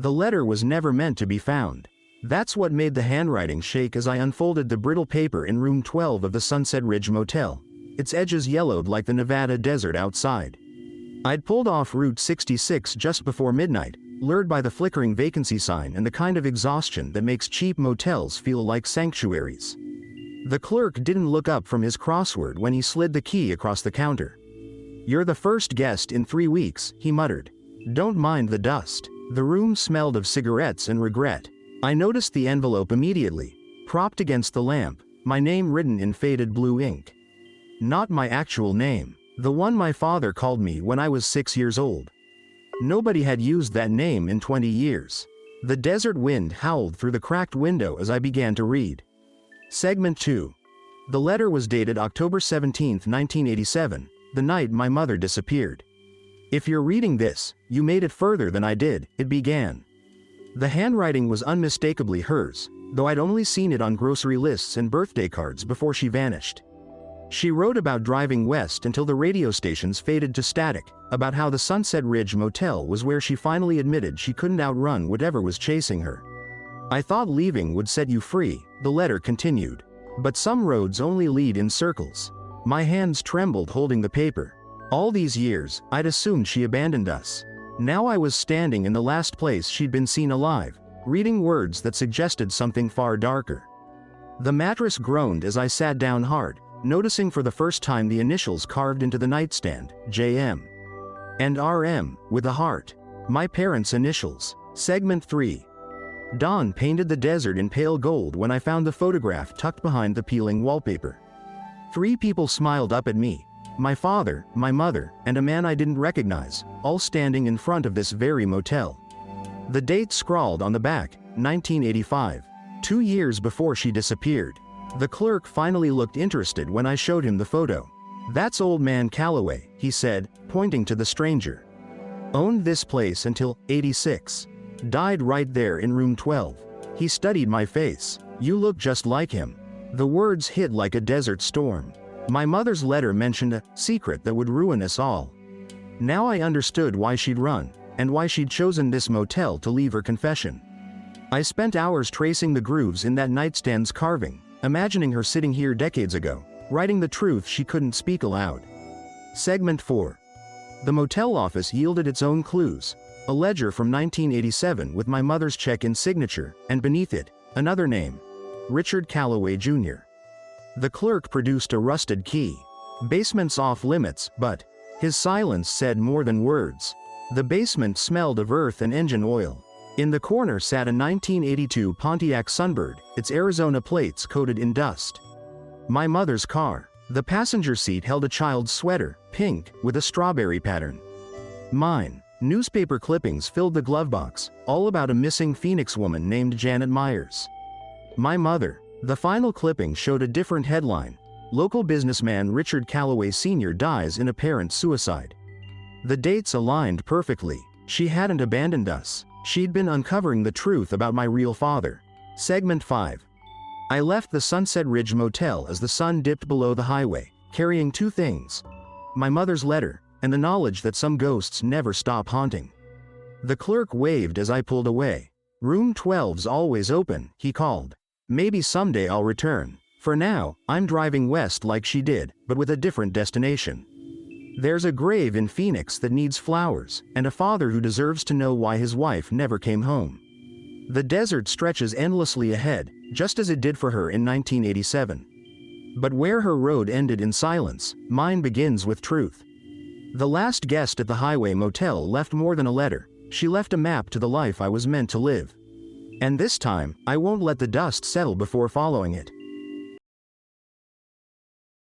The letter was never meant to be found. That's what made the handwriting shake as I unfolded the brittle paper in room 12 of the Sunset Ridge Motel, its edges yellowed like the Nevada desert outside. I'd pulled off Route 66 just before midnight, lured by the flickering vacancy sign and the kind of exhaustion that makes cheap motels feel like sanctuaries. The clerk didn't look up from his crossword when he slid the key across the counter. "You're the first guest in 3 weeks," he muttered. "Don't mind the dust." The room smelled of cigarettes and regret. I noticed the envelope immediately, propped against the lamp, my name written in faded blue ink. Not my actual name, the one my father called me when I was 6 years old. Nobody had used that name in 20 years. The desert wind howled through the cracked window as I began to read. Segment 2. The letter was dated October 17, 1987, the night my mother disappeared. "If you're reading this, you made it further than I did," it began. The handwriting was unmistakably hers, though I'd only seen it on grocery lists and birthday cards before she vanished. She wrote about driving west until the radio stations faded to static, about how the Sunset Ridge Motel was where she finally admitted she couldn't outrun whatever was chasing her. "I thought leaving would set you free," the letter continued. "But some roads only lead in circles." My hands trembled holding the paper. All these years, I'd assumed she abandoned us. Now I was standing in the last place she'd been seen alive, reading words that suggested something far darker. The mattress groaned as I sat down hard, noticing for the first time the initials carved into the nightstand, JM. And RM, with a heart. My parents' initials. Segment 3. Dawn painted the desert in pale gold when I found the photograph tucked behind the peeling wallpaper. 3 people smiled up at me. My father, my mother, and a man I didn't recognize, all standing in front of this very motel. The date scrawled on the back, 1985. 2 years before she disappeared. The clerk finally looked interested when I showed him the photo. "That's old man Calloway," he said, pointing to the stranger. "Owned this place until 86. Died right there in room 12. He studied my face. You look just like him." The words hit like a desert storm. My mother's letter mentioned a secret that would ruin us all. Now I understood why she'd run, and why she'd chosen this motel to leave her confession. I spent hours tracing the grooves in that nightstand's carving, imagining her sitting here decades ago, writing the truth she couldn't speak aloud. Segment 4. The motel office yielded its own clues. A ledger from 1987 with my mother's check-in signature, and beneath it, another name. Richard Calloway Jr. The clerk produced a rusted key. "Basement's off limits, but..." His silence said more than words. The basement smelled of earth and engine oil. In the corner sat a 1982 Pontiac Sunbird, its Arizona plates coated in dust. My mother's car. The passenger seat held a child's sweater, pink, with a strawberry pattern. Mine. Newspaper clippings filled the glove box, all about a missing Phoenix woman named Janet Myers. My mother. The final clipping showed a different headline. Local businessman Richard Calloway Sr. dies in apparent suicide. The dates aligned perfectly. She hadn't abandoned us. She'd been uncovering the truth about my real father. Segment 5. I left the Sunset Ridge Motel as the sun dipped below the highway, carrying 2 things. My mother's letter, and the knowledge that some ghosts never stop haunting. The clerk waved as I pulled away. "Room 12's always open," he called. "Maybe someday I'll return. For now, I'm driving west like she did, but with a different destination. There's a grave in Phoenix that needs flowers, and a father who deserves to know why his wife never came home. The desert stretches endlessly ahead, just as it did for her in 1987. But where her road ended in silence, mine begins with truth. The last guest at the Highway Motel left more than a letter. She left a map to the life I was meant to live. And this time, I won't let the dust settle before following it.